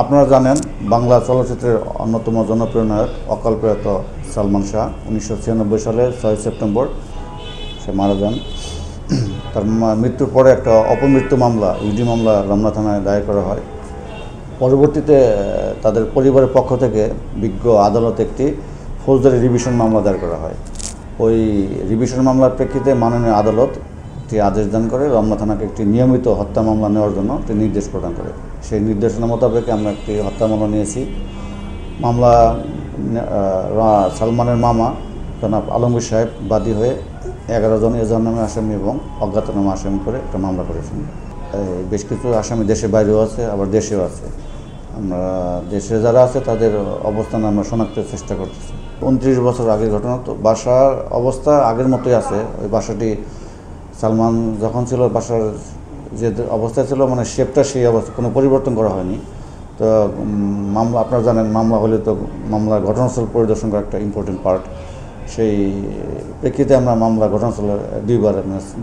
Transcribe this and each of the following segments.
আপনারা জানেন বাংলা চলচ্চিত্রের অন্যতম জনপ্রিয় নায়ক অকালপ্রয়াত সালমান শাহ 1996 সালে 6 সেপ্টেম্বর সে মারা যান। তার মৃত্যুর পরে একটা অপমৃত্যু মামলা ইডি মামলা রমনা থানায় দায়ের করা হয়। পরবর্তীতে তাদের পরিবারের পক্ষ থেকে বিজ্ঞ আদালতে একটি ফৌজদারি রিভিশন মামলা দায়ের করা হয়। ওই রিভিশন মামলার প্রেক্ষিতে মাননীয় আদালত একটি আদেশ দান করে রমনা থানাকে একটি নিয়মিত হত্যা মামলা নেওয়ার জন্য একটি নির্দেশ প্রদান করে। সেই নির্দেশনা মোতাবেক আমরা একটি হত্যা মামলা নিয়েছি। মামলা সালমানের মামা জনাব আলমগীর সাহেব বাদী হয়ে 11 জন এজাহারনামা আসামি এবং অজ্ঞাতনামা আসামি করে একটা মামলা করেছেন। বেশ কিছু আসামি দেশের বাইরেও আছে, আবার দেশেও আছে। আমরা দেশে যারা আছে তাদের অবস্থান আমরা শনাক্তের চেষ্টা করতেছি। 29 বছর আগের ঘটনা, তো বাসার অবস্থা আগের মতোই আছে। ওই বাসাটি সালমান যখন ছিল বাসার যে অবস্থা ছিল মানে শেপটা সেই অবস্থা, কোনো পরিবর্তন করা হয়নি। তো মামলা আপনারা জানেন মামলা হলে তো মামলার ঘটনাস্থল পরিদর্শন করা একটা ইম্পর্টেন্ট পার্ট। সেই প্রেক্ষিতে আমরা মামলা ঘটনাস্থলে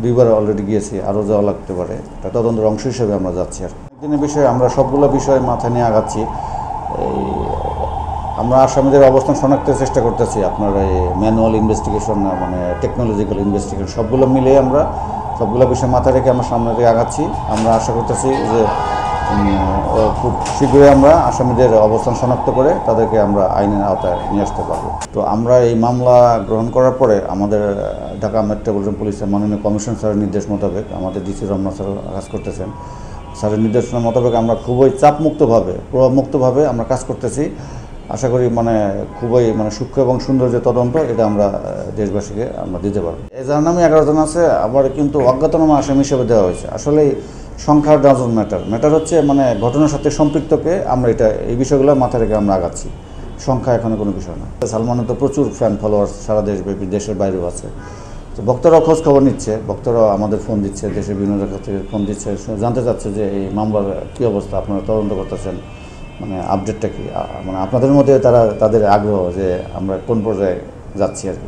দুইবার অলরেডি গিয়েছি, আরও যাওয়া লাগতে পারে। একটা তদন্তের অংশ হিসেবে আমরা যাচ্ছি। আর দিনের বিষয়ে আমরা সবগুলো বিষয় মাথায় নিয়ে আগাচ্ছি। আমরা আসামিদের অবস্থান শনাক্তের চেষ্টা করতেছি। আপনার এই ম্যানুয়াল ইনভেস্টিগেশন মানে টেকনোলজিক্যাল ইনভেস্টিগেশন সবগুলো মিলে আমরা সবগুলো বিষয় মাথায় রেখে আমরা সামনে দিকে আগাচ্ছি। আমরা আশা করতেছি যে খুব শীঘ্রই আমরা আসামিদের অবস্থান শনাক্ত করে তাদেরকে আমরা আইনের আওতায় নিয়ে আসতে পারবো। তো আমরা এই মামলা গ্রহণ করার পরে আমাদের ঢাকা মেট্রোপলিটন পুলিশের মাননীয় কমিশন স্যারের নির্দেশ মোতাবেক আমাদের ডিসি রমনা স্যার কাজ করতেছেন। স্যারের নির্দেশনা মোতাবেক আমরা খুবই চাপমুক্তভাবে প্রভাবমুক্তভাবে আমরা কাজ করতেছি। আশা করি খুবই সূক্ষ্ম এবং সুন্দর যে তদন্ত এটা আমরা দেশবাসীকে আমরা দিতে পারবো। এজাহারনামা 11 জন আছে, আবার কিন্তু অজ্ঞাতনামা আসামি হিসেবে দেওয়া হয়েছে। আসলে সংখ্যা ডাজন্ট ম্যাটার হচ্ছে ঘটনার সাথে সম্পৃক্তকে আমরা এই বিষয়গুলো মাথায় রেখে আমরা আগাচ্ছি। সংখ্যা এখানে কোনো বিষয় না। সালমানের তো প্রচুর ফ্যান ফলোয়ার্স সারা দেশব্যাপী, দেশের বাইরেও আছে। তো ভক্তরাও খোঁজ খবর নিচ্ছে, ভক্তরাও আমাদের ফোন দিচ্ছে, দেশের বিভিন্ন জায়গা থেকে ফোন দিচ্ছে, জানতে চাচ্ছে যে এই মামলার কী অবস্থা, আপনারা তদন্ত করতেছেন, আপডেটটা কি। আপনাদের মধ্যে তাদের আগ্রহ যে আমরা কোন পর্যায়ে যাচ্ছি আর কি।